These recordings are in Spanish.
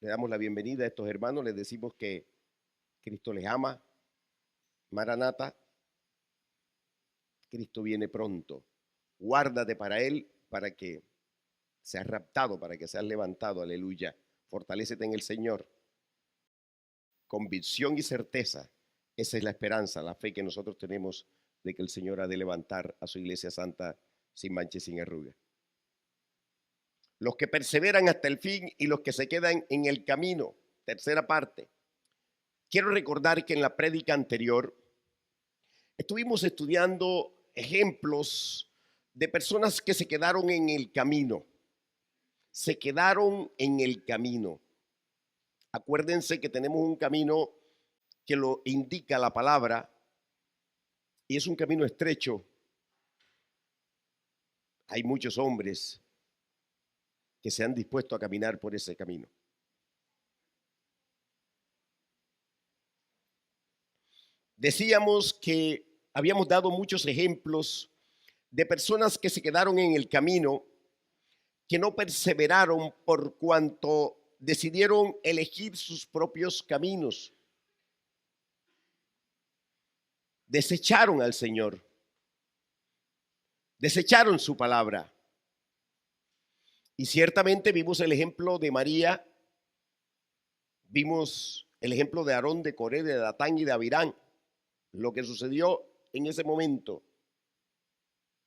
Le damos la bienvenida a estos hermanos, les decimos que Cristo les ama. Maranata, Cristo viene pronto. Guárdate para Él, para que seas raptado, para que seas levantado, aleluya. Fortalécete en el Señor. Convicción y certeza, esa es la esperanza, la fe que nosotros tenemos de que el Señor ha de levantar a su iglesia santa sin mancha y sin arruga. Los que perseveran hasta el fin y los que se quedan en el camino. Tercera parte. Quiero recordar que en la prédica anterior estuvimos estudiando ejemplos de personas que se quedaron en el camino. Se quedaron en el camino. Acuérdense que tenemos un camino que lo indica la palabra y es un camino estrecho. Hay muchos hombres que se han dispuesto a caminar por ese camino. Decíamos que habíamos dado muchos ejemplos de personas que se quedaron en el camino, que no perseveraron por cuanto decidieron elegir sus propios caminos. Desecharon al Señor, desecharon su palabra. Y ciertamente vimos el ejemplo de María, vimos el ejemplo de Aarón, de Coré, de Datán y de Abirán, lo que sucedió en ese momento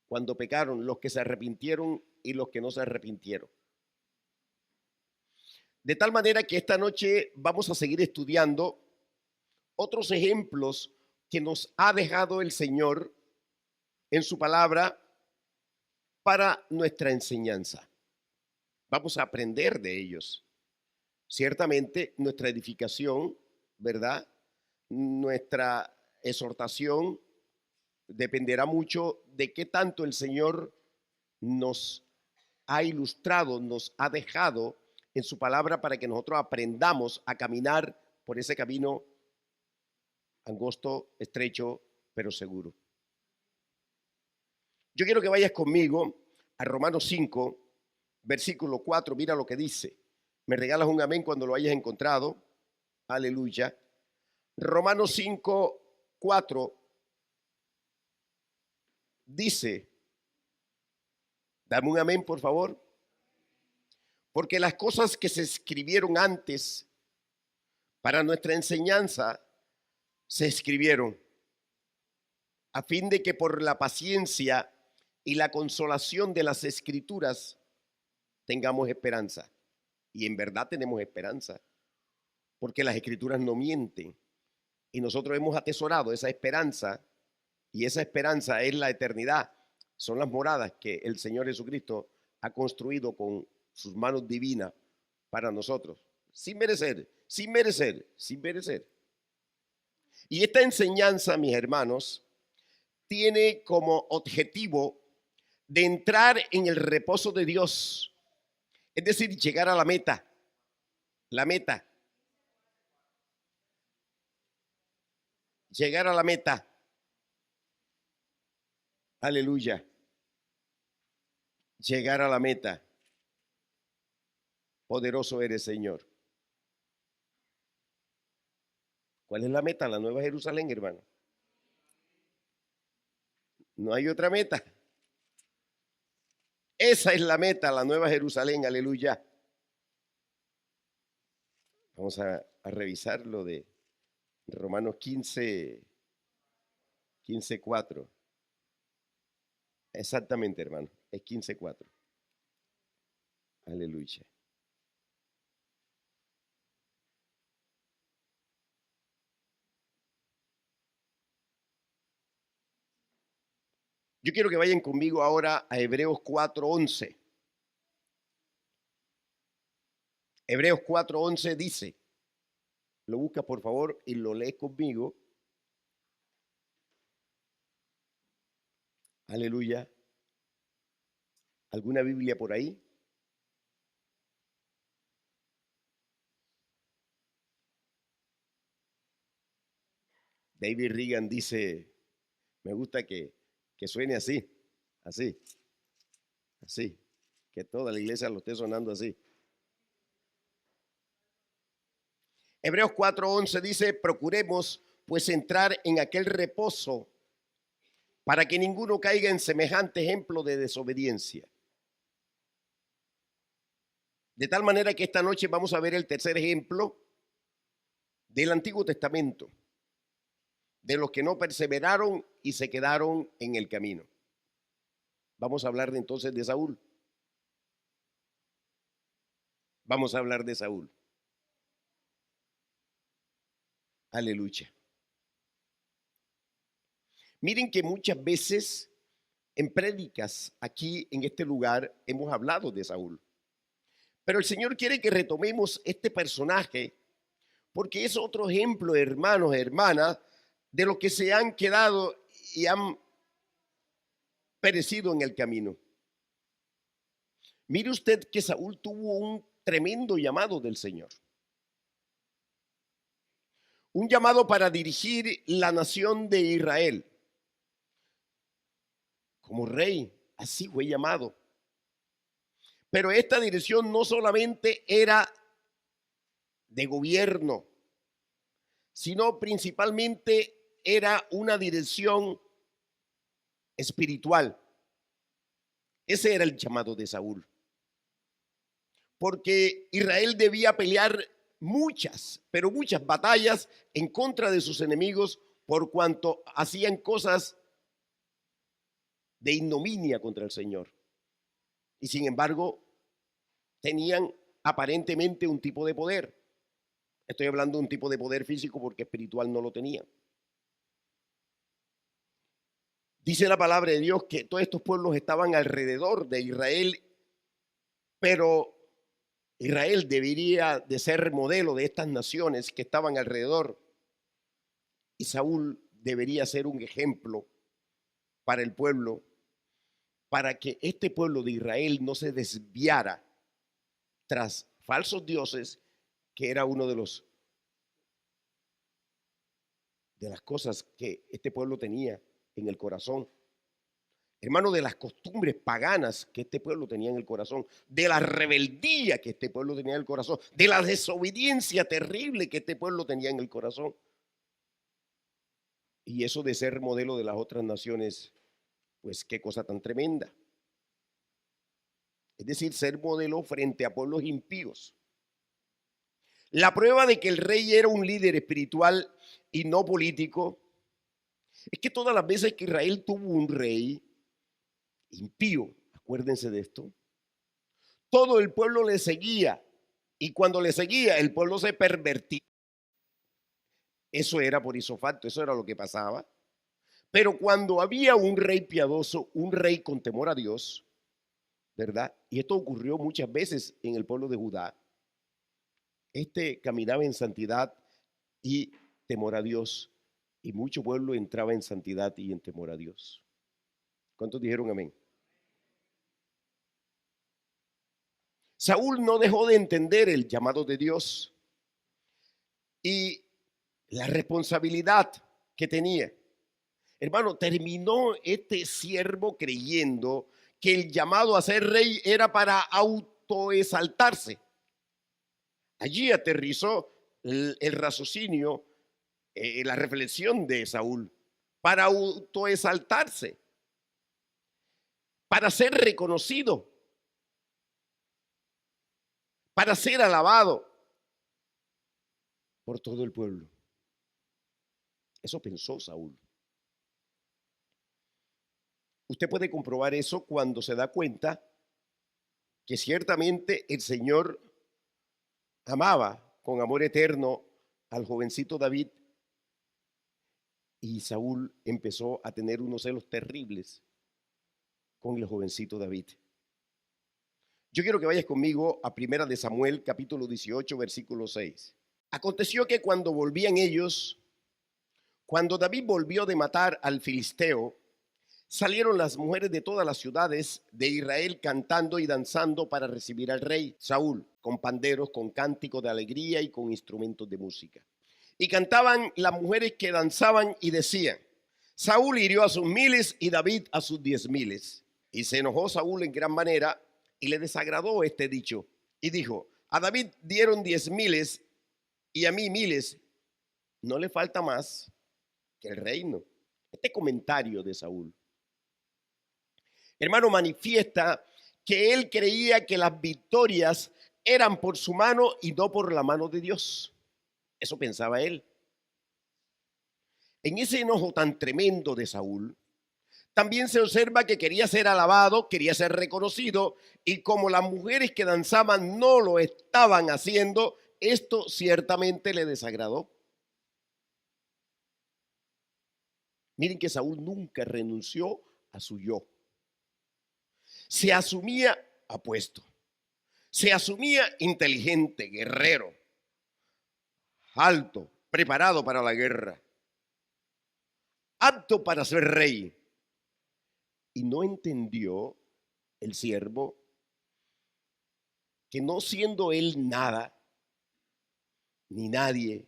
cuando pecaron, los que se arrepintieron y los que no se arrepintieron. De tal manera que esta noche vamos a seguir estudiando otros ejemplos que nos ha dejado el Señor en su palabra para nuestra enseñanza. Vamos a aprender de ellos. Ciertamente nuestra edificación, ¿verdad? Nuestra exhortación dependerá mucho de qué tanto el Señor nos ha ilustrado, nos ha dejado en su palabra para que nosotros aprendamos a caminar por ese camino angosto, estrecho, pero seguro. Yo quiero que vayas conmigo a Romanos 5, versículo 4, mira lo que dice. Me regalas un amén cuando lo hayas encontrado. Aleluya. Romanos 5, 4 dice, dame un amén por favor, porque las cosas que se escribieron antes para nuestra enseñanza se escribieron a fin de que por la paciencia y la consolación de las escrituras tengamos esperanza. Y en verdad tenemos esperanza, porque las escrituras no mienten. Y nosotros hemos atesorado esa esperanza, y esa esperanza es la eternidad. Son las moradas que el Señor Jesucristo ha construido con sus manos divinas para nosotros, sin merecer, sin merecer, sin merecer. Y esta enseñanza, mis hermanos, tiene como objetivo de entrar en el reposo de Dios, es decir, llegar a la meta, llegar a la meta. Aleluya. Llegar a la meta. Poderoso eres, Señor. ¿Cuál es la meta? La Nueva Jerusalén, hermano. No hay otra meta. Esa es la meta, la Nueva Jerusalén, aleluya. Vamos a revisar lo de Romanos 15, 4. Exactamente, hermano, es 15, 4. Aleluya. Yo quiero que vayan conmigo ahora a Hebreos 4:11. Hebreos 4:11 dice, lo busca por favor y lo lees conmigo. Aleluya. ¿Alguna Biblia por ahí? David Reagan dice, me gusta que suene así, que toda la iglesia lo esté sonando así. Hebreos 4:11 dice, procuremos pues entrar en aquel reposo para que ninguno caiga en semejante ejemplo de desobediencia. De tal manera que esta noche vamos a ver el tercer ejemplo del Antiguo Testamento, de los que no perseveraron y se quedaron en el camino. Vamos a hablar entonces de Saúl. Vamos a hablar de Saúl. Aleluya. Miren que muchas veces en prédicas aquí en este lugar hemos hablado de Saúl. Pero el Señor quiere que retomemos este personaje porque es otro ejemplo, hermanos, hermanas, de los que se han quedado y han perecido en el camino. Mire usted que Saúl tuvo un tremendo llamado del Señor. Un llamado para dirigir la nación de Israel. Como rey, así fue llamado. Pero esta dirección no solamente era de gobierno, sino principalmente era una dirección espiritual. Ese era el llamado de Saúl. Porque Israel debía pelear muchas, pero muchas batallas en contra de sus enemigos por cuanto hacían cosas de ignominia contra el Señor. Y sin embargo, tenían aparentemente un tipo de poder. Estoy hablando de un tipo de poder físico porque espiritual no lo tenían. Dice la palabra de Dios que todos estos pueblos estaban alrededor de Israel, pero Israel debería de ser modelo de estas naciones que estaban alrededor. Y Saúl debería ser un ejemplo para el pueblo, para que este pueblo de Israel no se desviara tras falsos dioses, que era uno de las cosas que este pueblo tenía en el corazón. Hermano, de las costumbres paganas que este pueblo tenía en el corazón, de la rebeldía que este pueblo tenía en el corazón, de la desobediencia terrible que este pueblo tenía en el corazón. Y eso de ser modelo de las otras naciones, pues qué cosa tan tremenda. Es decir, ser modelo frente a pueblos impíos. La prueba de que el rey era un líder espiritual y no político es que todas las veces que Israel tuvo un rey impío, acuérdense de esto, todo el pueblo le seguía y cuando le seguía el pueblo se pervertía. Eso era por isofacto, eso era lo que pasaba. Pero cuando había un rey piadoso, un rey con temor a Dios, ¿verdad? Y esto ocurrió muchas veces en el pueblo de Judá. Este caminaba en santidad y temor a Dios, y mucho pueblo entraba en santidad y en temor a Dios. ¿Cuántos dijeron amén? Saúl no dejó de entender el llamado de Dios y la responsabilidad que tenía. Hermano, terminó este siervo creyendo que el llamado a ser rey era para autoexaltarse. Allí aterrizó el raciocinio, la reflexión de Saúl, para autoexaltarse, para ser reconocido, para ser alabado por todo el pueblo. Eso pensó Saúl. Usted puede comprobar eso cuando se da cuenta que ciertamente el Señor amaba con amor eterno al jovencito David y Saúl empezó a tener unos celos terribles con el jovencito David. Yo quiero que vayas conmigo a 1 de Samuel, capítulo 18, versículo 6. Aconteció que cuando David volvió de matar al filisteo, salieron las mujeres de todas las ciudades de Israel cantando y danzando para recibir al rey Saúl, con panderos, con cánticos de alegría y con instrumentos de música. Y cantaban las mujeres que danzaban y decían: Saúl hirió a sus miles y David a sus 10,000. Y se enojó Saúl en gran manera y le desagradó este dicho. Y dijo: a David dieron 10,000 y a mí miles, no le falta más que el reino. Este comentario de Saúl, hermano, manifiesta que él creía que las victorias eran por su mano y no por la mano de Dios. Eso pensaba él. En ese enojo tan tremendo de Saúl, también se observa que quería ser alabado, quería ser reconocido, y como las mujeres que danzaban no lo estaban haciendo, esto ciertamente le desagradó. Miren que Saúl nunca renunció a su yo. Se asumía apuesto, se asumía inteligente, guerrero, alto, preparado para la guerra, apto para ser rey. Y no entendió el siervo que no siendo él nada, ni nadie,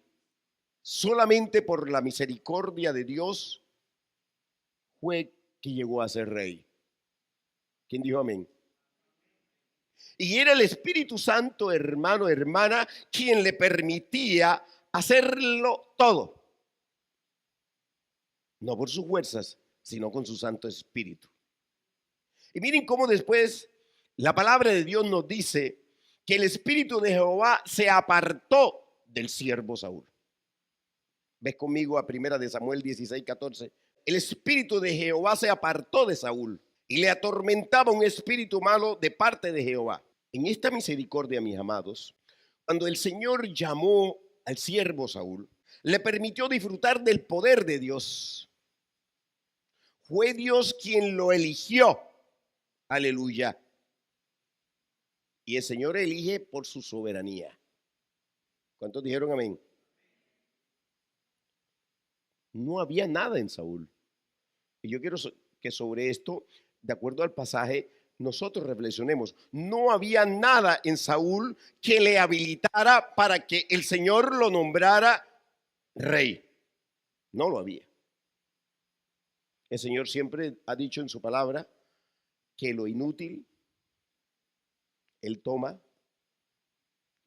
solamente por la misericordia de Dios fue que llegó a ser rey. ¿Quién dijo amén? Y era el Espíritu Santo, hermano, hermana, quien le permitía hacerlo todo. No por sus fuerzas, sino con su Santo Espíritu. Y miren cómo después la palabra de Dios nos dice que el Espíritu de Jehová se apartó del siervo Saúl. ¿Ves conmigo a 1 de Samuel 16:14? El Espíritu de Jehová se apartó de Saúl y le atormentaba un espíritu malo de parte de Jehová. En esta misericordia, mis amados, cuando el Señor llamó al siervo Saúl, le permitió disfrutar del poder de Dios. Fue Dios quien lo eligió. Aleluya. Y el Señor elige por su soberanía. ¿Cuántos dijeron amén? No había nada en Saúl. Y yo quiero que sobre esto, de acuerdo al pasaje, nosotros reflexionemos. No había nada en Saúl que le habilitara para que el Señor lo nombrara rey. No lo había. El Señor siempre ha dicho en su palabra que lo inútil, Él toma,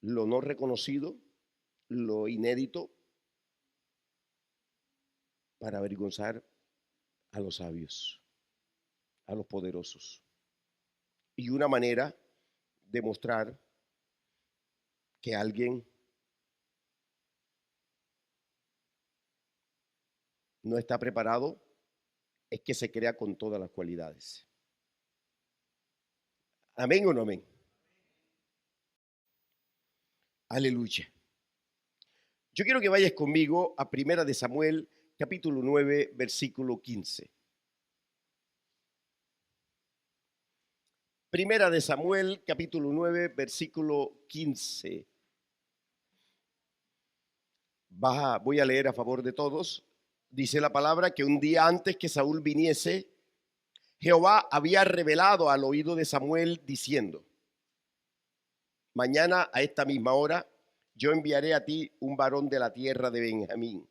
lo no reconocido, lo inédito, para avergonzar a los sabios, a los poderosos. Y una manera de mostrar que alguien no está preparado es que se crea con todas las cualidades. ¿Amén o no amén? Aleluya. Yo quiero que vayas conmigo a 1 de Samuel, capítulo 9, versículo 15. Primera de Samuel, capítulo 9, versículo 15. Voy a leer a favor de todos. Dice la palabra que un día antes que Saúl viniese, Jehová había revelado al oído de Samuel diciendo: mañana a esta misma hora yo enviaré a ti un varón de la tierra de Benjamín,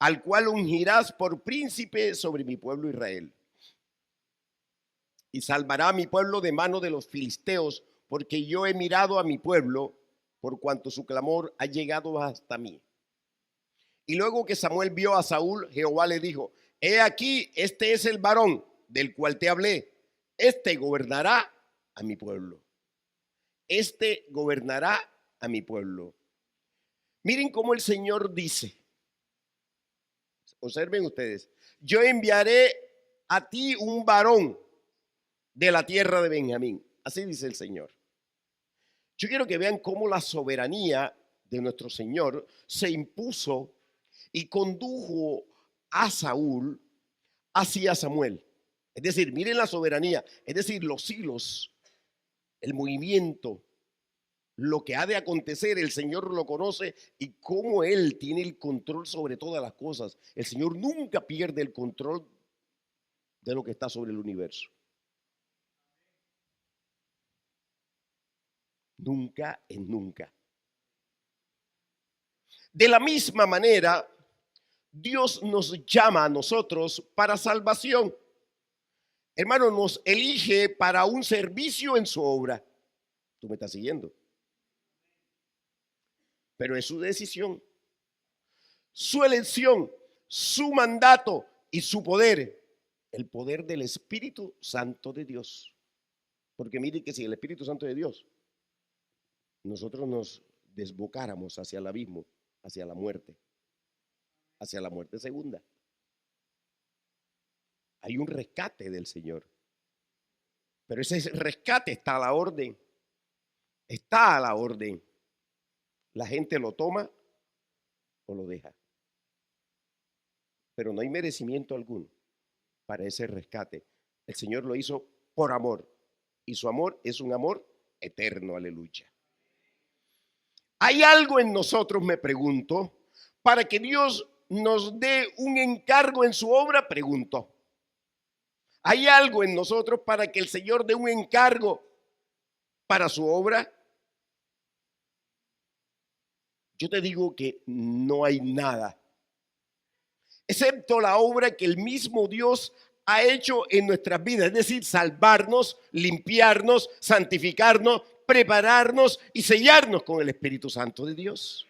al cual ungirás por príncipe sobre mi pueblo Israel. Y salvará a mi pueblo de mano de los filisteos, porque yo he mirado a mi pueblo, por cuanto su clamor ha llegado hasta mí. Y luego que Samuel vio a Saúl, Jehová le dijo: he aquí, este es el varón del cual te hablé. Este gobernará a mi pueblo. Este gobernará a mi pueblo. Miren cómo el Señor dice. Observen ustedes. Yo enviaré a ti un varón de la tierra de Benjamín. Así dice el Señor. Yo quiero que vean cómo la soberanía de nuestro Señor se impuso y condujo a Saúl hacia Samuel. Es decir, miren la soberanía, es decir, los hilos, el movimiento, lo que ha de acontecer, el Señor lo conoce y cómo Él tiene el control sobre todas las cosas. El Señor nunca pierde el control de lo que está sobre el universo. Nunca en nunca. De la misma manera, Dios nos llama a nosotros para salvación. Hermano, nos elige para un servicio en su obra. ¿Tú me estás siguiendo? pero es su decisión, su elección, su mandato y su poder, el poder del Espíritu Santo de Dios. Porque mire que si el Espíritu Santo de Dios, nosotros nos desbocáramos hacia el abismo, hacia la muerte segunda. Hay un rescate del Señor, pero ese rescate está a la orden, está a la orden. La gente lo toma o lo deja, pero no hay merecimiento alguno para ese rescate. El Señor lo hizo por amor y su amor es un amor eterno, aleluya. ¿Hay algo en nosotros, me pregunto, para que Dios nos dé un encargo en su obra? Pregunto. ¿Hay algo en nosotros para que el Señor dé un encargo para su obra? Yo te digo que no hay nada, excepto la obra que el mismo Dios ha hecho en nuestras vidas, es decir, salvarnos, limpiarnos, santificarnos, prepararnos y sellarnos con el Espíritu Santo de Dios.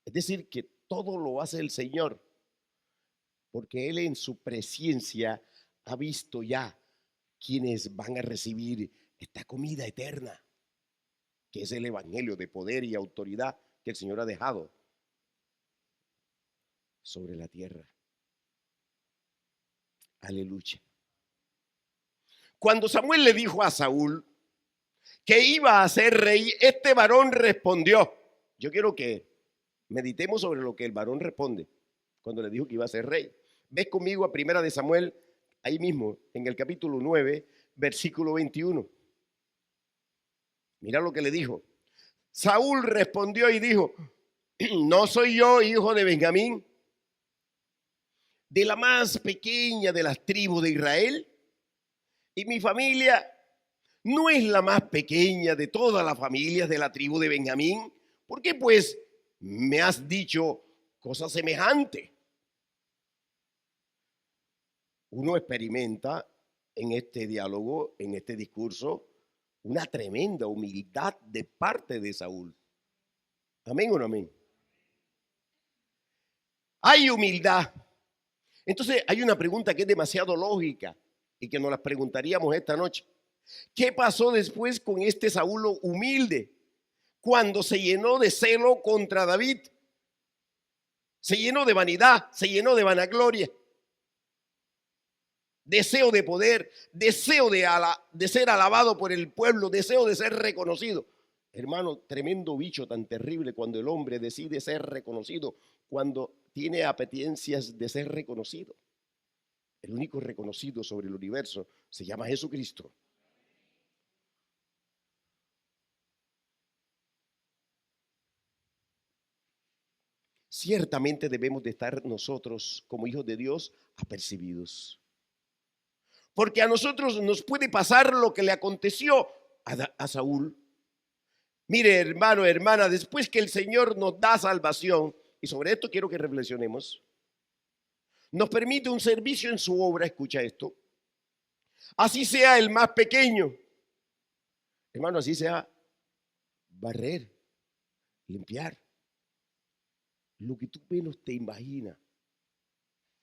Es decir, que todo lo hace el Señor, porque Él en su presencia ha visto ya quienes van a recibir esta comida eterna, que es el evangelio de poder y autoridad que el Señor ha dejado sobre la tierra. Aleluya. Cuando Samuel le dijo a Saúl que iba a ser rey, este varón respondió. Yo quiero que meditemos sobre lo que el varón responde cuando le dijo que iba a ser rey. Ves conmigo a Primera de Samuel, ahí mismo, en el capítulo 9, versículo 21. Mira lo que le dijo. Saúl respondió y dijo: ¿no soy yo hijo de Benjamín, de la más pequeña de las tribus de Israel? Y mi familia no es la más pequeña de todas las familias de la tribu de Benjamín. ¿Por qué pues me has dicho cosa semejante? Uno experimenta en este diálogo, en este discurso, una tremenda humildad de parte de Saúl. ¿Amén o no amén? Hay humildad. Entonces hay una pregunta que es demasiado lógica y que nos la preguntaríamos esta noche. ¿Qué pasó después con este Saúl humilde cuando se llenó de celo contra David? Se llenó de vanidad, se llenó de vanagloria, deseo de poder, deseo de ser alabado por el pueblo, deseo de ser reconocido. Hermano, tremendo bicho tan terrible cuando el hombre decide ser reconocido, cuando tiene apetencias de ser reconocido. El único reconocido sobre el universo se llama Jesucristo. Ciertamente debemos de estar nosotros como hijos de Dios apercibidos. Porque a nosotros nos puede pasar lo que le aconteció a Saúl. Mire, hermano, hermana, después que el Señor nos da salvación, y sobre esto quiero que reflexionemos, nos permite un servicio en su obra, escucha esto, así sea el más pequeño, hermano, así sea barrer, limpiar, lo que tú menos te imaginas,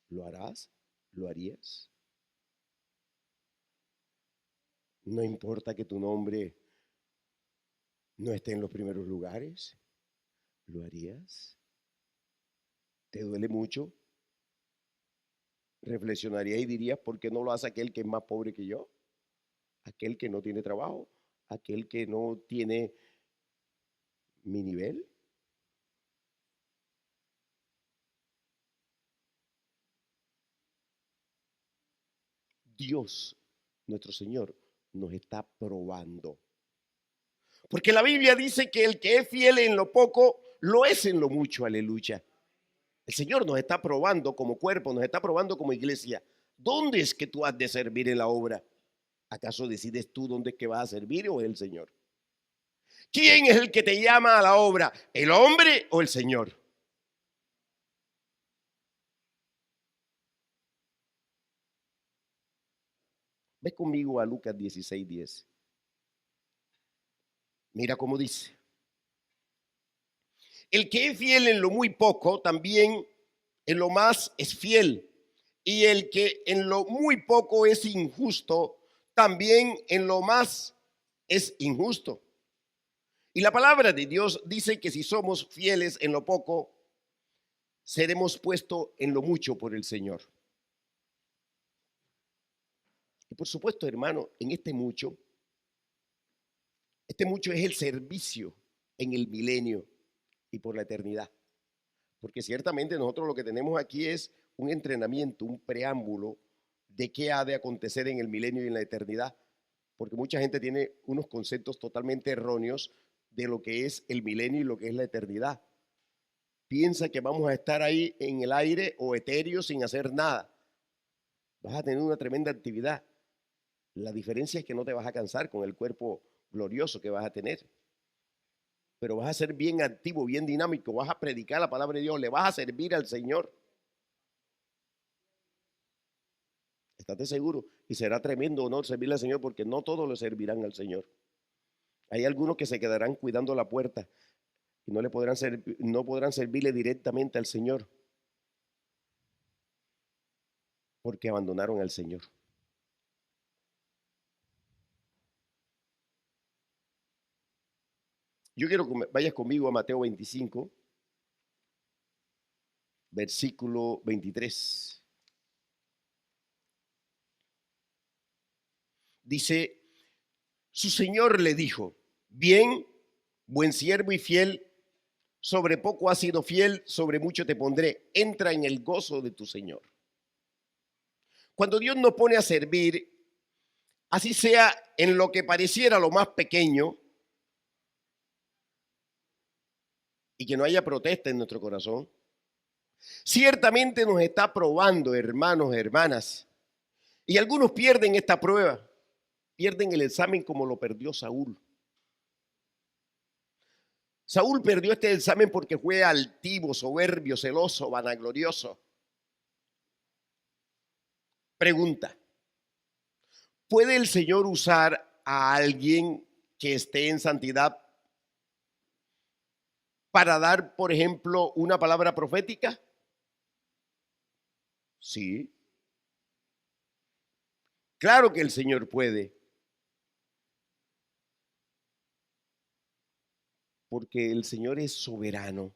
¿lo harás? ¿Lo harías? No importa que tu nombre no esté en los primeros lugares, ¿lo harías? ¿Te duele mucho? Reflexionaría y dirías: ¿por qué no lo hace aquel que es más pobre que yo? Aquel que no tiene trabajo, aquel que no tiene mi nivel. Dios, nuestro Señor, nos está probando. Porque la Biblia dice que el que es fiel en lo poco, lo es en lo mucho, aleluya. El Señor nos está probando como cuerpo, nos está probando como iglesia. ¿Dónde es que tú has de servir en la obra? ¿Acaso decides tú dónde es que vas a servir o el Señor? ¿Quién es el que te llama a la obra? ¿El hombre o el Señor? Ve conmigo a Lucas 16:10. Mira cómo dice. El que es fiel en lo muy poco, también en lo más es fiel. Y el que en lo muy poco es injusto, también en lo más es injusto. Y la palabra de Dios dice que si somos fieles en lo poco, seremos puestos en lo mucho por el Señor. Y por supuesto, hermano, en este mucho es el servicio en el milenio y por la eternidad. Porque ciertamente nosotros lo que tenemos aquí es un entrenamiento, un preámbulo de qué ha de acontecer en el milenio y en la eternidad. Porque mucha gente tiene unos conceptos totalmente erróneos de lo que es el milenio y lo que es la eternidad. Piensa que vamos a estar ahí en el aire o etéreo sin hacer nada. Vas a tener una tremenda actividad. La diferencia es que no te vas a cansar con el cuerpo glorioso que vas a tener. Pero vas a ser bien activo, bien dinámico, vas a predicar la palabra de Dios, le vas a servir al Señor. Estate seguro. Y será tremendo honor servirle al Señor porque no todos le servirán al Señor. Hay algunos que se quedarán cuidando la puerta y no podrán servirle directamente al Señor porque abandonaron al Señor. Yo quiero que vayas conmigo a Mateo 25, versículo 23. Dice, su Señor le dijo, bien, buen siervo y fiel, sobre poco has sido fiel, sobre mucho te pondré, entra en el gozo de tu Señor. Cuando Dios nos pone a servir, así sea en lo que pareciera lo más pequeño, y que no haya protesta en nuestro corazón, ciertamente nos está probando, hermanos, hermanas. Y algunos pierden esta prueba, pierden el examen como lo perdió Saúl. Saúl perdió este examen porque fue altivo, soberbio, celoso, vanaglorioso. Pregunta, ¿puede el Señor usar a alguien que esté en santidad para dar, por ejemplo, una palabra profética? Sí, claro que el Señor puede, porque el Señor es soberano.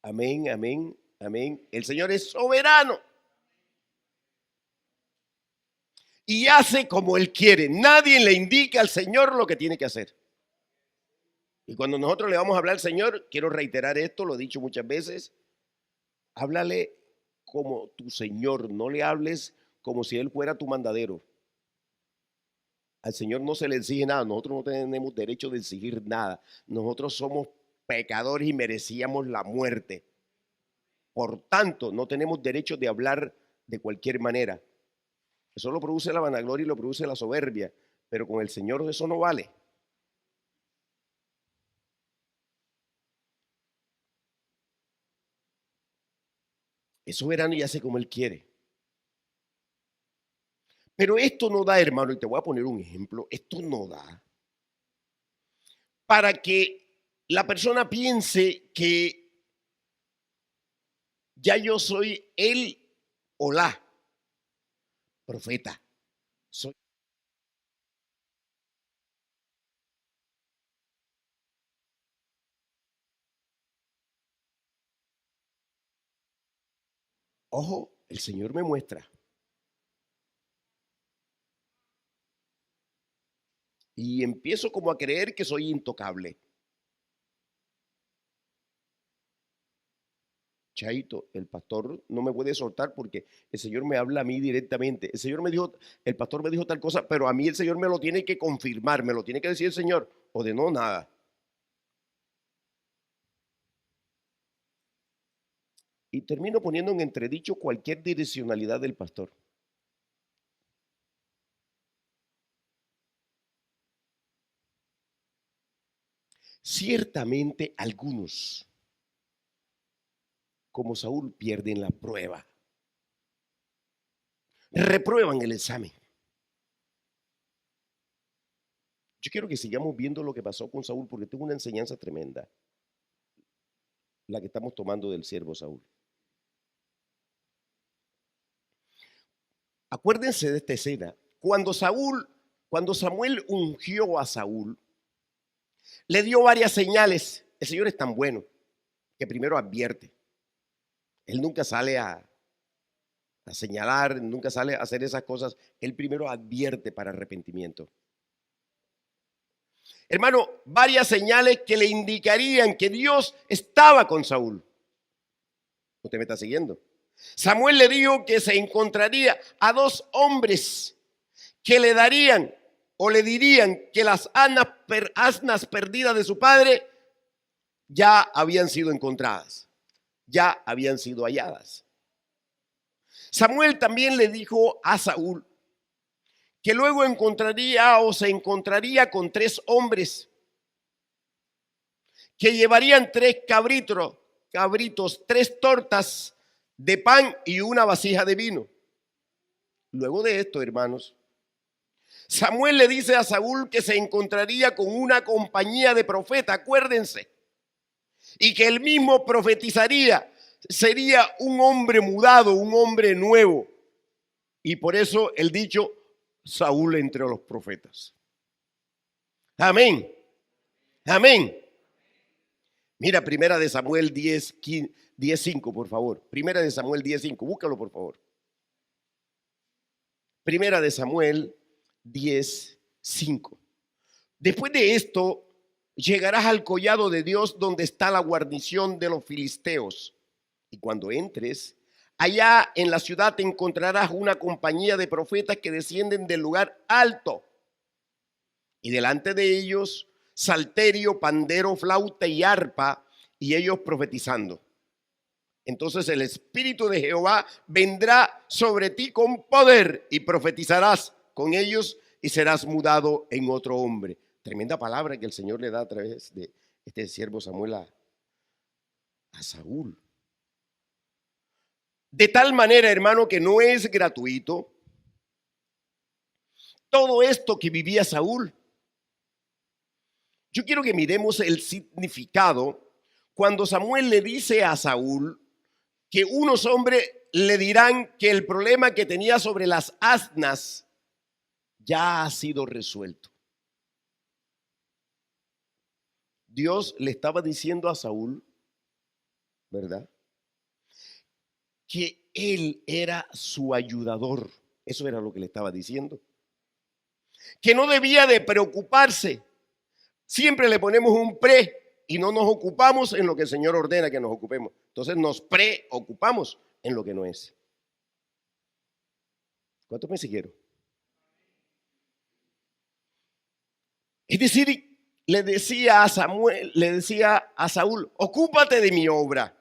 Amén, amén, amén. El Señor es soberano y hace como Él quiere. Nadie le indica al Señor lo que tiene que hacer. Y cuando nosotros le vamos a hablar al Señor, quiero reiterar esto, lo he dicho muchas veces, háblale como tu Señor, no le hables como si Él fuera tu mandadero. Al Señor no se le exige nada, nosotros no tenemos derecho de exigir nada. Nosotros somos pecadores y merecíamos la muerte. Por tanto, no tenemos derecho de hablar de cualquier manera. Eso lo produce la vanagloria y lo produce la soberbia, pero con el Señor eso no vale. Es soberano y hace como Él quiere. Pero esto no da, hermano, y te voy a poner un ejemplo, esto no da para que la persona piense que ya yo soy el o la profeta. Soy, ojo, el Señor me muestra. Y empiezo como a creer que soy intocable. Chaito, el pastor no me puede soltar porque el Señor me habla a mí directamente. El Señor me dijo, el pastor me dijo tal cosa, pero a mí el Señor me lo tiene que confirmar, me lo tiene que decir el Señor, o de no, nada. Y termino poniendo en entredicho cualquier direccionalidad del pastor. Ciertamente algunos, como Saúl, pierden la prueba, reprueban el examen. Yo quiero que sigamos viendo lo que pasó con Saúl porque tuvo una enseñanza tremenda. la que estamos tomando del siervo Saúl. Acuérdense de esta escena. Cuando Samuel ungió a Saúl, le dio varias señales. El Señor es tan bueno que primero advierte. Él nunca sale a señalar, nunca sale a hacer esas cosas. Él primero advierte para arrepentimiento. Hermano, varias señales que le indicarían que Dios estaba con Saúl. ¿Usted me está siguiendo? Samuel le dijo que se encontraría a dos hombres que le darían o le dirían que las asnas perdidas de su padre ya habían sido encontradas, ya habían sido halladas. Samuel también le dijo a Saúl que luego encontraría o se encontraría con tres hombres que llevarían tres cabritos, tres tortas de pan y una vasija de vino. Luego de esto, hermanos, Samuel le dice a Saúl que se encontraría con una compañía de profetas, acuérdense, y que él mismo profetizaría, sería un hombre mudado, un hombre nuevo. Y por eso el dicho, Saúl entre los profetas. Amén. Amén. Mira, primera de Samuel 10:5, por favor. Primera de Samuel 10:5, búscalo por favor. Primera de Samuel 10:5. Después de esto, llegarás al collado de Dios donde está la guarnición de los filisteos. Y cuando entres, allá en la ciudad te encontrarás una compañía de profetas que descienden del lugar alto. Y delante de ellos, salterio, pandero, flauta y arpa, y ellos profetizando. Entonces el Espíritu de Jehová vendrá sobre ti con poder y profetizarás con ellos y serás mudado en otro hombre. Tremenda palabra que el Señor le da a través de este siervo Samuel a Saúl. De tal manera, hermano, que no es gratuito todo esto que vivía Saúl. Yo quiero que miremos el significado cuando Samuel le dice a Saúl que unos hombres le dirán que el problema que tenía sobre las asnas ya ha sido resuelto. Dios le estaba diciendo a Saúl, ¿verdad?, que él era su ayudador. Eso era lo que le estaba diciendo. Que no debía de preocuparse. Siempre le ponemos un pre y no nos ocupamos en lo que el Señor ordena que nos ocupemos. Entonces nos preocupamos en lo que no es. ¿Cuántos me siguieron? Es decir, le decía a Saúl, ocúpate de mi obra.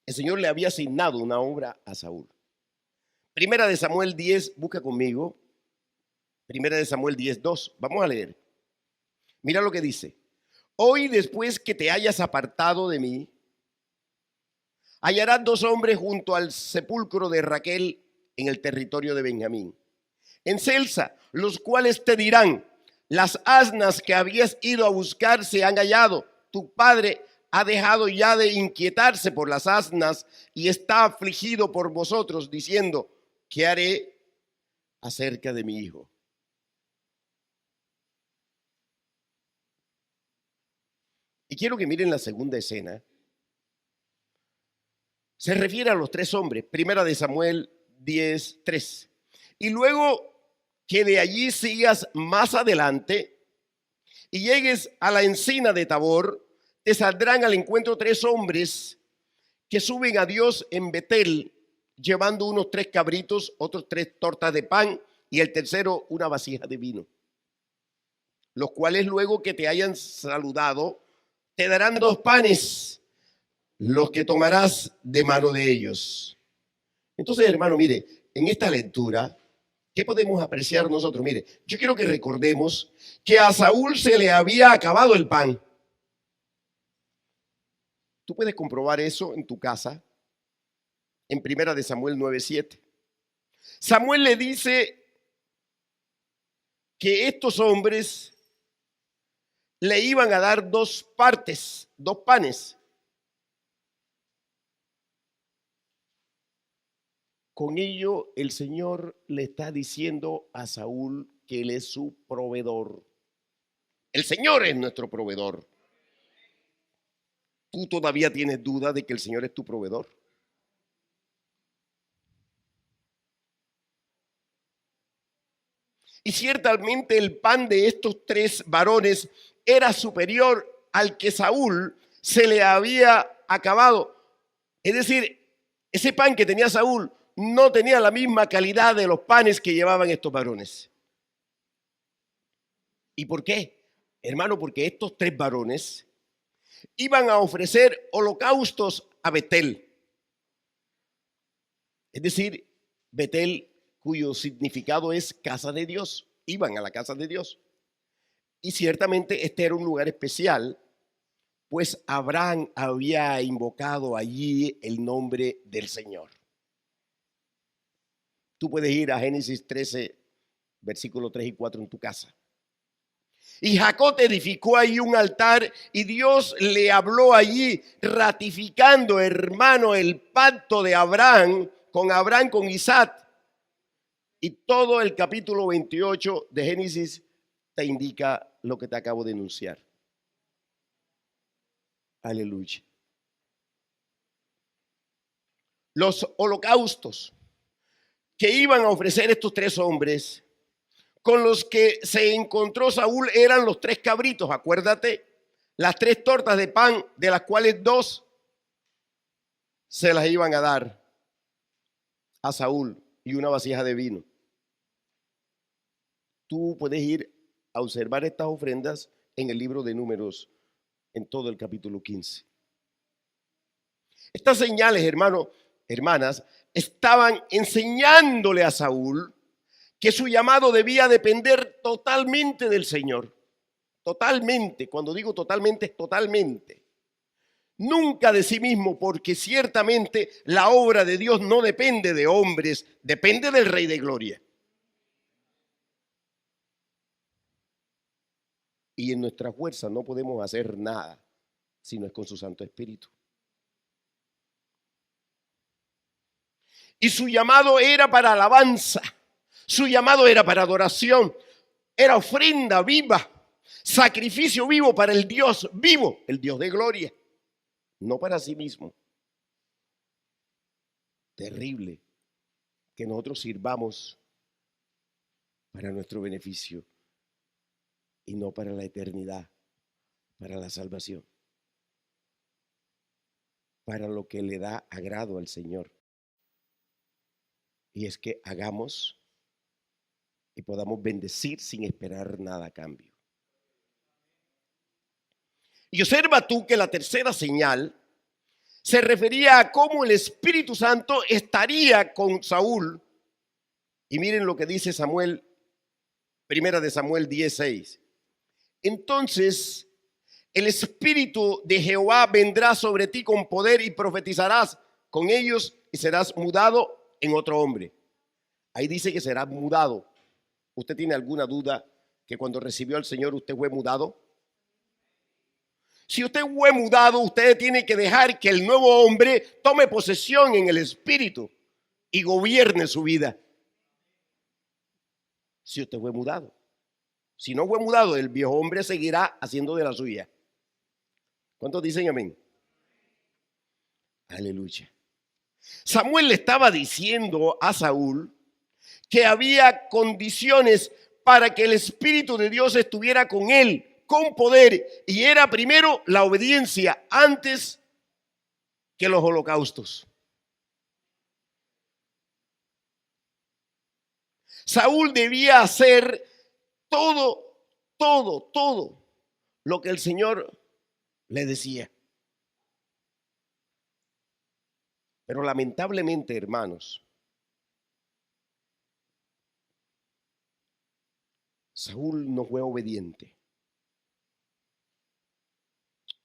El Señor le había asignado una obra a Saúl. Primera de Samuel 10, busca conmigo. Primera de Samuel 10:2. Vamos a leer. Mira lo que dice. Hoy, después que te hayas apartado de mí, hallarás dos hombres junto al sepulcro de Raquel en el territorio de Benjamín, en Celsa, los cuales te dirán, las asnas que habías ido a buscar se han hallado. Tu padre ha dejado ya de inquietarse por las asnas y está afligido por vosotros, diciendo, ¿qué haré acerca de mi hijo? Y quiero que miren la segunda escena. Se refiere a los tres hombres, primera de Samuel 10:3. Y luego que de allí sigas más adelante y llegues a la encina de Tabor, te saldrán al encuentro tres hombres que suben a Dios en Betel, llevando unos tres cabritos, otros tres tortas de pan y el tercero una vasija de vino. Los cuales luego que te hayan saludado, te darán dos panes, los que tomarás de mano de ellos. Entonces, hermano, mire, en esta lectura, ¿qué podemos apreciar nosotros? Mire, yo quiero que recordemos que a Saúl se le había acabado el pan. Tú puedes comprobar eso en tu casa, en primera de Samuel 9:7. Samuel le dice que estos hombres le iban a dar 2 partes, 2 panes. Con ello el Señor le está diciendo a Saúl que Él es su proveedor. El Señor es nuestro proveedor. ¿Tú todavía tienes duda de que el Señor es tu proveedor? Y ciertamente el pan de estos 3 varones era superior al que Saúl se le había acabado. Es decir, ese pan que tenía Saúl no tenía la misma calidad de los panes que llevaban estos varones. ¿Y por qué? Hermano, porque estos 3 varones iban a ofrecer holocaustos a Betel. Es decir, Betel, cuyo significado es casa de Dios. Iban a la casa de Dios. Y ciertamente este era un lugar especial, pues Abraham había invocado allí el nombre del Señor. Tú puedes ir a Génesis 13, versículos 3 y 4 en tu casa. Y Jacob edificó ahí un altar y Dios le habló allí, ratificando, hermano, el pacto de Abraham, con Isaac. Y todo el capítulo 28 de Génesis te indica lo que te acabo de enunciar. Aleluya. Los holocaustos que iban a ofrecer estos 3 hombres con los que se encontró Saúl eran los 3 cabritos, acuérdate, las 3 tortas de pan, de las cuales 2 se las iban a dar a Saúl y una vasija de vino. Tú puedes ir a observar estas ofrendas en el libro de Números, en todo el capítulo 15. Estas señales, hermanos, hermanas, estaban enseñándole a Saúl que su llamado debía depender totalmente del Señor. Totalmente, cuando digo totalmente, es totalmente. Nunca de sí mismo, porque ciertamente la obra de Dios no depende de hombres, depende del Rey de Gloria. Y en nuestra fuerza no podemos hacer nada si no es con su Santo Espíritu. Y su llamado era para alabanza, su llamado era para adoración, era ofrenda viva, sacrificio vivo para el Dios vivo, el Dios de gloria, no para sí mismo. Terrible que nosotros sirvamos para nuestro beneficio y no para la eternidad, para la salvación, para lo que le da agrado al Señor. Y es que hagamos y podamos bendecir sin esperar nada a cambio. Y observa tú que la tercera señal se refería a cómo el Espíritu Santo estaría con Saúl. Y miren lo que dice Samuel, primera de Samuel 10:6. Entonces el Espíritu de Jehová vendrá sobre ti con poder y profetizarás con ellos y serás mudado en otro hombre. Ahí dice que será mudado. ¿Usted tiene alguna duda que cuando recibió al Señor usted fue mudado? Si usted fue mudado, usted tiene que dejar que el nuevo hombre tome posesión en el Espíritu y gobierne su vida. Si usted fue mudado. Si no fue mudado, el viejo hombre seguirá haciendo de la suya. ¿Cuántos dicen amén? Aleluya. Samuel le estaba diciendo a Saúl que había condiciones para que el Espíritu de Dios estuviera con él, con poder, y era primero la obediencia antes que los holocaustos. Saúl debía hacer todo lo que el Señor le decía. Pero lamentablemente, hermanos, Saúl no fue obediente.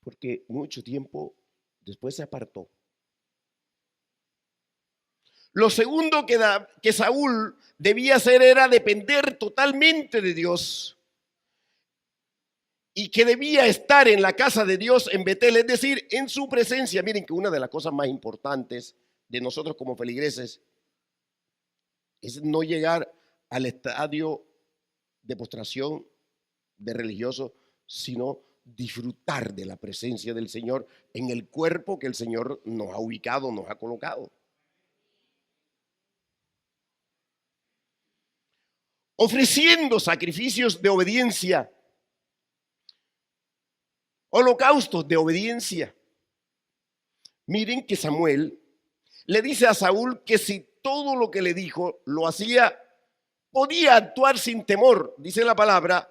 Porque mucho tiempo después se apartó. Lo segundo que Saúl debía hacer era depender totalmente de Dios. y que debía estar en la casa de Dios en Betel, es decir, en su presencia. Miren que una de las cosas más importantes de nosotros como feligreses es no llegar al estadio de postración de religioso, sino disfrutar de la presencia del Señor en el cuerpo que el Señor nos ha ubicado, nos ha colocado. Ofreciendo sacrificios de obediencia, holocaustos de obediencia. Miren que Samuel le dice a Saúl que si todo lo que le dijo lo hacía, podía actuar sin temor, dice la palabra,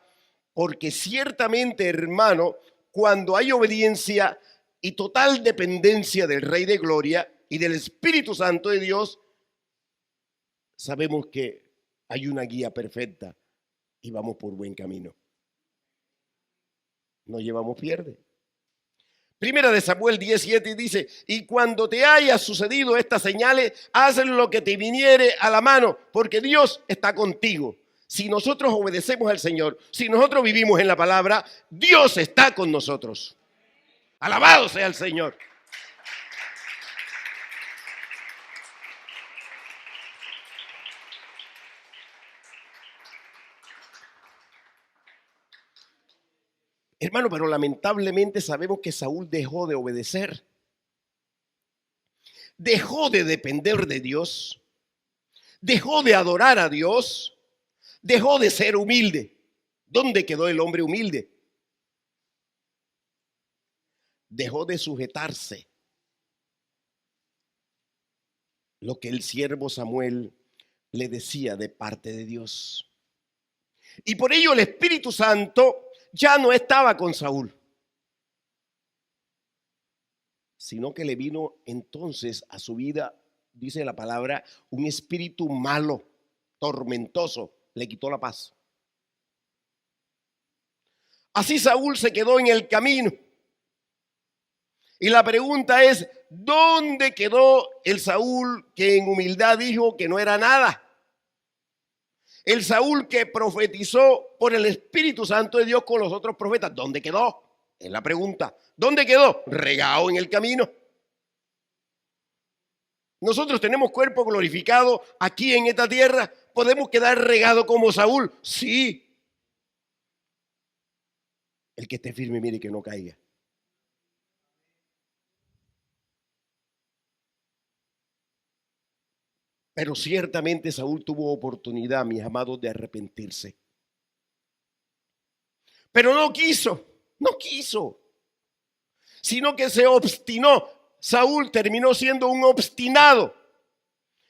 porque ciertamente, hermano, cuando hay obediencia y total dependencia del Rey de Gloria y del Espíritu Santo de Dios, sabemos que hay una guía perfecta y vamos por buen camino. No llevamos pierde. Primera de Samuel 17 dice, y cuando te haya sucedido estas señales, haz lo que te viniere a la mano, porque Dios está contigo. Si nosotros obedecemos al Señor, si nosotros vivimos en la palabra, Dios está con nosotros. Alabado sea el Señor. Hermano, pero lamentablemente sabemos que Saúl dejó de obedecer. Dejó de depender de Dios. Dejó de adorar a Dios. Dejó de ser humilde. ¿Dónde quedó el hombre humilde? Dejó de sujetarse. Lo que el siervo Samuel le decía de parte de Dios. Y por ello el Espíritu Santo ya no estaba con Saúl, sino que le vino entonces a su vida, dice la palabra, un espíritu malo, tormentoso, le quitó la paz. Así Saúl se quedó en el camino. Y la pregunta es, ¿dónde quedó el Saúl que en humildad dijo que no era nada? El Saúl que profetizó por el Espíritu Santo de Dios con los otros profetas, ¿dónde quedó? Es la pregunta. ¿Dónde quedó? Regado en el camino. Nosotros tenemos cuerpo glorificado aquí en esta tierra. ¿Podemos quedar regado como Saúl? Sí. El que esté firme, mire que no caiga. Pero ciertamente Saúl tuvo oportunidad, mis amados, de arrepentirse. Pero no quiso, sino que se obstinó. Saúl terminó siendo un obstinado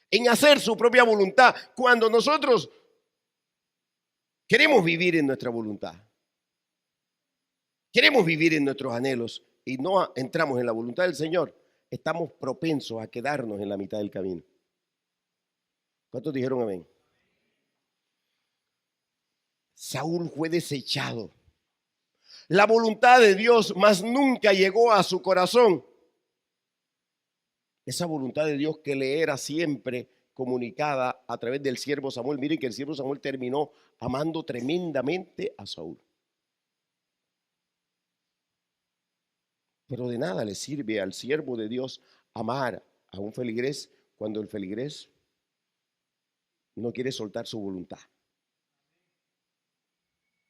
en hacer su propia voluntad. Cuando nosotros queremos vivir en nuestra voluntad, queremos vivir en nuestros anhelos y no entramos en la voluntad del Señor, estamos propensos a quedarnos en la mitad del camino. ¿Cuántos dijeron amén? Saúl fue desechado. La voluntad de Dios más nunca llegó a su corazón. Esa voluntad de Dios que le era siempre comunicada a través del siervo Samuel. Miren que el siervo Samuel terminó amando tremendamente a Saúl. Pero de nada le sirve al siervo de Dios amar a un feligrés cuando el feligrés no quiere soltar su voluntad.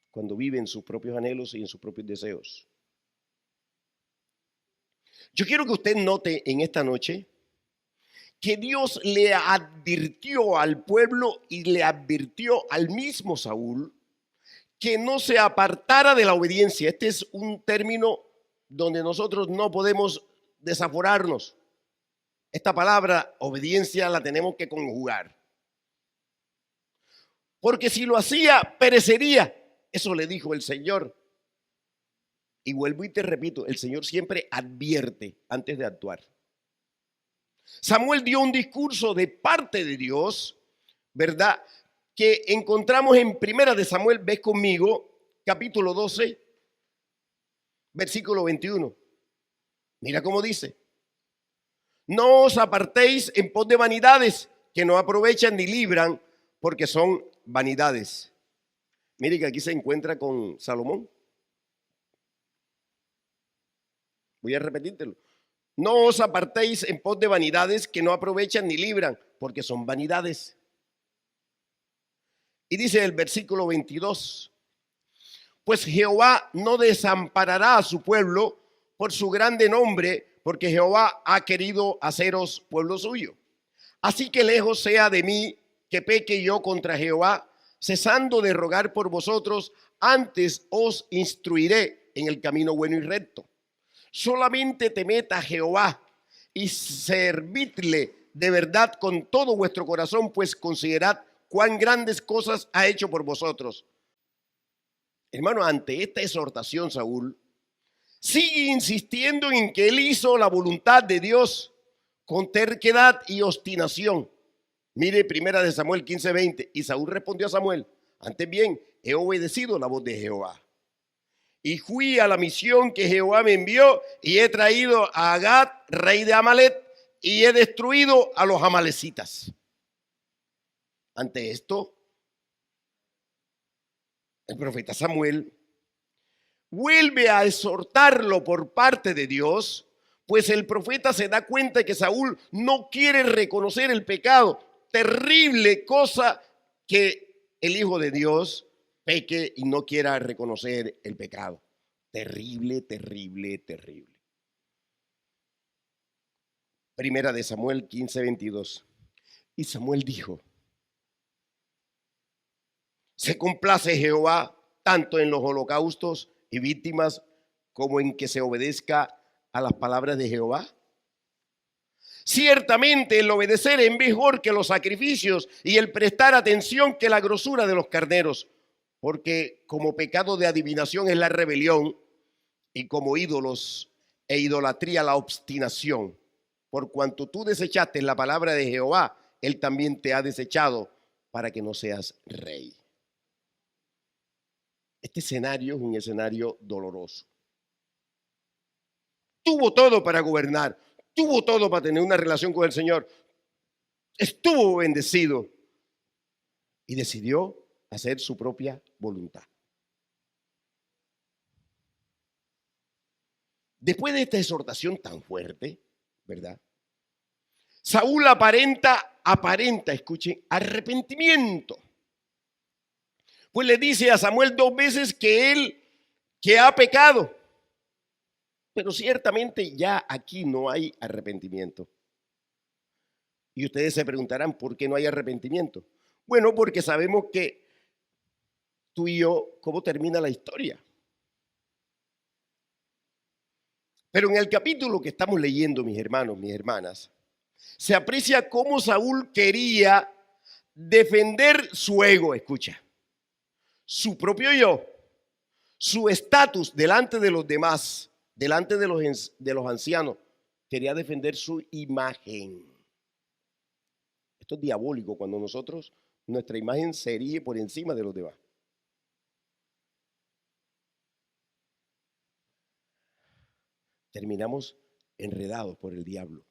Cuando vive en sus propios anhelos y en sus propios deseos. Yo quiero que usted note en esta noche que Dios le advirtió al pueblo y le advirtió al mismo Saúl que no se apartara de la obediencia. Este es un término donde nosotros no podemos desaforarnos. Esta palabra obediencia la tenemos que conjugar. Porque si lo hacía, perecería. Eso le dijo el Señor. Y vuelvo y te repito, el Señor siempre advierte antes de actuar. Samuel dio un discurso de parte de Dios, ¿verdad? Que encontramos en Primera de Samuel, ves conmigo, capítulo 12, versículo 21. Mira cómo dice. No os apartéis en pos de vanidades que no aprovechan ni libran, porque son vanidades. Mire que aquí se encuentra con Salomón. Voy a repetírtelo. No os apartéis en pos de vanidades que no aprovechan ni libran, porque son vanidades. Y dice el versículo 22, pues Jehová no desamparará a su pueblo por su grande nombre, porque Jehová ha querido haceros pueblo suyo. Así que lejos sea de mí que peque yo contra Jehová, cesando de rogar por vosotros, antes os instruiré en el camino bueno y recto. Solamente temed a Jehová y servidle de verdad con todo vuestro corazón, pues considerad cuán grandes cosas ha hecho por vosotros. Hermano, ante esta exhortación, Saúl sigue insistiendo en que él hizo la voluntad de Dios con terquedad y obstinación. Mire, primera de Samuel 15:20. Y Saúl respondió a Samuel: antes bien, he obedecido la voz de Jehová. Y fui a la misión que Jehová me envió, y he traído a Agag, rey de Amalek, y he destruido a los amalecitas. Ante esto, el profeta Samuel vuelve a exhortarlo por parte de Dios, pues el profeta se da cuenta de que Saúl no quiere reconocer el pecado. Terrible cosa que el Hijo de Dios peque y no quiera reconocer el pecado. Terrible, terrible, terrible. Primera de Samuel 15:22. Y Samuel dijo: ¿se complace Jehová tanto en los holocaustos y víctimas como en que se obedezca a las palabras de Jehová? Ciertamente el obedecer es mejor que los sacrificios, y el prestar atención que la grosura de los carneros, porque como pecado de adivinación es la rebelión, y como ídolos e idolatría la obstinación. Por cuanto tú desechaste la palabra de Jehová, él también te ha desechado para que no seas rey. Este escenario es un escenario doloroso. Tuvo todo para gobernar, tuvo todo para tener una relación con el Señor, estuvo bendecido y decidió hacer su propia voluntad. Después de esta exhortación tan fuerte, ¿verdad? Saúl aparenta, escuchen, arrepentimiento. Pues le dice a Samuel 2 veces que ha pecado. Pero ciertamente ya aquí no hay arrepentimiento. Y ustedes se preguntarán, ¿por qué no hay arrepentimiento? Bueno, porque sabemos que tú y yo, ¿cómo termina la historia? Pero en el capítulo que estamos leyendo, mis hermanos, mis hermanas, se aprecia cómo Saúl quería defender su ego, escucha, su propio yo, su estatus delante de los demás, delante de los ancianos. Quería defender su imagen. Esto es diabólico cuando nuestra imagen se erige por encima de los demás. Terminamos enredados por el diablo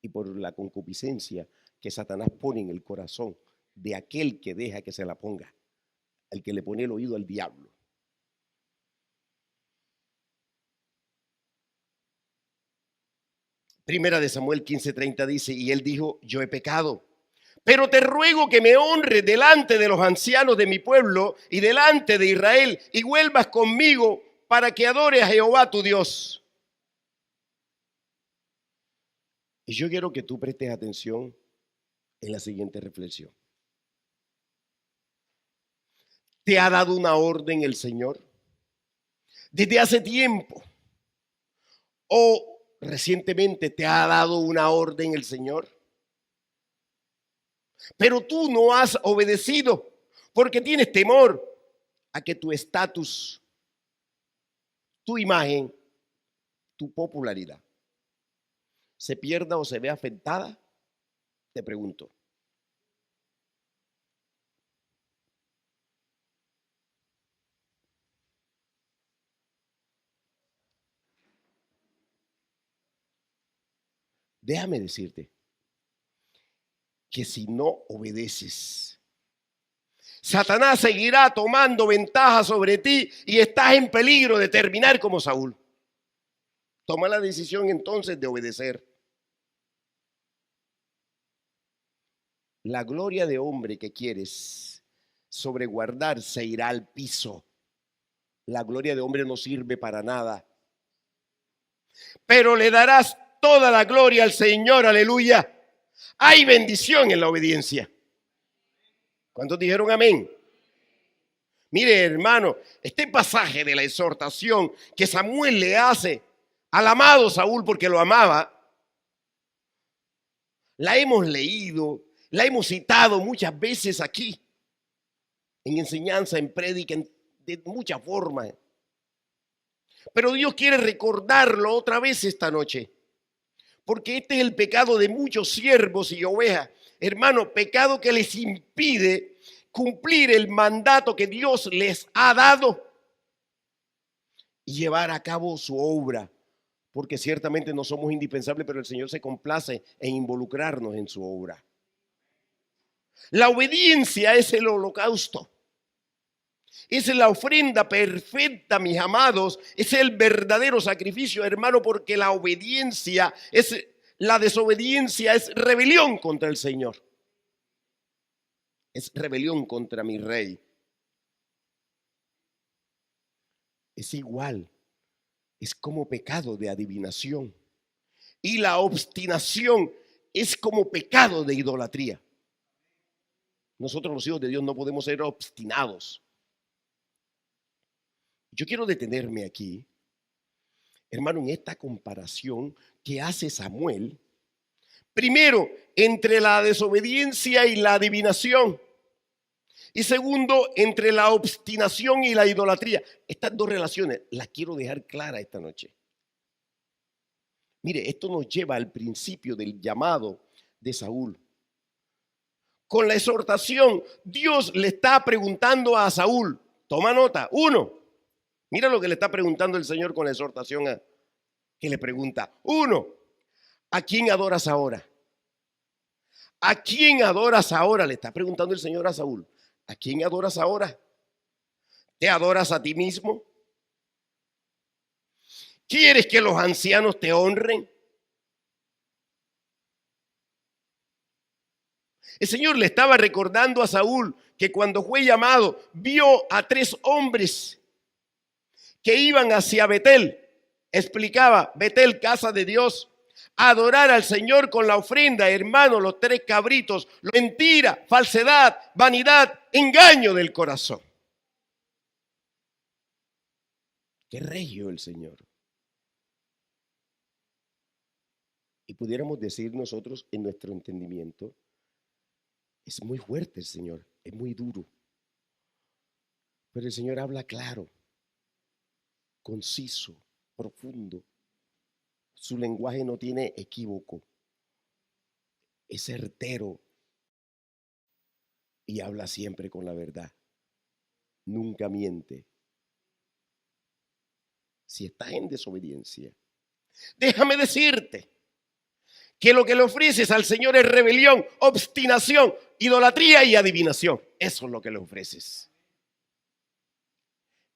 y por la concupiscencia que Satanás pone en el corazón de aquel que deja que se la ponga, al que le pone el oído al diablo. Primera de Samuel 15:30 dice: y él dijo: yo he pecado, pero te ruego que me honres delante de los ancianos de mi pueblo y delante de Israel, y vuelvas conmigo para que adore a Jehová tu Dios. Y yo quiero que tú prestes atención en la siguiente reflexión. ¿Te ha dado una orden el Señor desde hace tiempo? ¿O recientemente te ha dado una orden el Señor? Pero tú no has obedecido porque tienes temor a que tu estatus, tu imagen, tu popularidad se pierda o se vea afectada. Te pregunto, déjame decirte que si no obedeces, Satanás seguirá tomando ventaja sobre ti y estás en peligro de terminar como Saúl. Toma la decisión entonces de obedecer. La gloria de hombre que quieres sobreguardar se irá al piso. La gloria de hombre no sirve para nada. Pero le darás toda la gloria al Señor, aleluya. Hay bendición en la obediencia. ¿Cuántos dijeron amén? Mire, hermano, este pasaje de la exhortación que Samuel le hace al amado Saúl porque lo amaba, la hemos leído, la hemos citado muchas veces aquí, en enseñanza, en prédica, de muchas formas. Pero Dios quiere recordarlo otra vez esta noche, porque este es el pecado de muchos siervos y ovejas. Hermano, pecado que les impide cumplir el mandato que Dios les ha dado y llevar a cabo su obra, porque ciertamente no somos indispensables, pero el Señor se complace en involucrarnos en su obra. La obediencia es el holocausto. Es la ofrenda perfecta, mis amados. Es el verdadero sacrificio, hermano, porque la obediencia la desobediencia es rebelión contra el Señor. Es rebelión contra mi rey. Es igual. Es como pecado de adivinación. Y la obstinación es como pecado de idolatría. Nosotros los hijos de Dios no podemos ser obstinados. Yo quiero detenerme aquí, hermano, en esta comparación que hace Samuel. Primero, entre la desobediencia y la adivinación. Y segundo, entre la obstinación y la idolatría. Estas dos relaciones las quiero dejar claras esta noche. Mire, esto nos lleva al principio del llamado de Saúl. Con la exhortación, Dios le está preguntando a Saúl, toma nota, uno, mira lo que le está preguntando el Señor con la exhortación que le pregunta. Uno, ¿a quién adoras ahora? ¿A quién adoras ahora? Le está preguntando el Señor a Saúl. ¿A quién adoras ahora? ¿Te adoras a ti mismo? ¿Quieres que los ancianos te honren? El Señor le estaba recordando a Saúl que cuando fue llamado, vio a 3 hombres que iban hacia Betel. Explicaba, Betel, casa de Dios, adorar al Señor con la ofrenda, hermano, los 3 cabritos, mentira, falsedad, vanidad, engaño del corazón. Qué regio el Señor. Y pudiéramos decir nosotros en nuestro entendimiento, es muy fuerte el Señor, es muy duro. Pero el Señor habla claro, conciso, profundo. Su lenguaje no tiene equívoco. Es certero y habla siempre con la verdad. Nunca miente. Si estás en desobediencia, déjame decirte que lo que le ofreces al Señor es rebelión, obstinación, idolatría y adivinación. Eso es lo que le ofreces.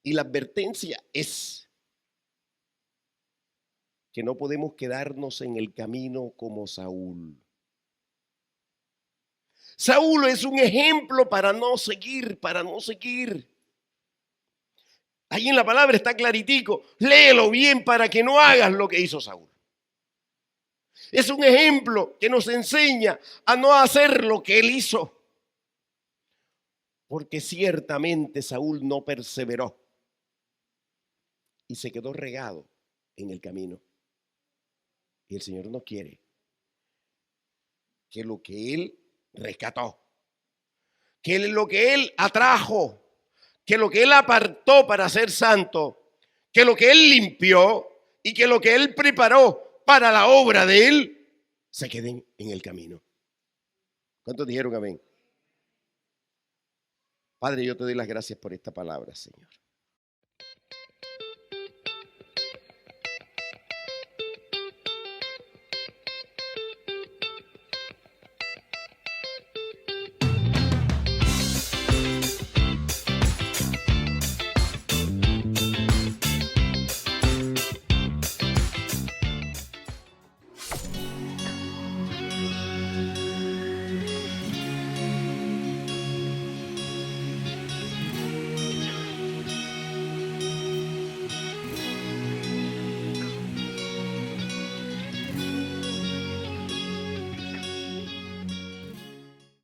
Y la advertencia es que no podemos quedarnos en el camino como Saúl. Saúl es un ejemplo para no seguir, Ahí en la palabra está claritico. Léelo bien para que no hagas lo que hizo Saúl. Es un ejemplo que nos enseña a no hacer lo que él hizo. Porque ciertamente Saúl no perseveró y se quedó regado en el camino. Y el Señor no quiere que lo que él rescató, que lo que él atrajo, que lo que él apartó para ser santo, que lo que él limpió y que lo que él preparó para la obra de él, se queden en el camino. ¿Cuántos dijeron amén? Padre, yo te doy las gracias por esta palabra, Señor.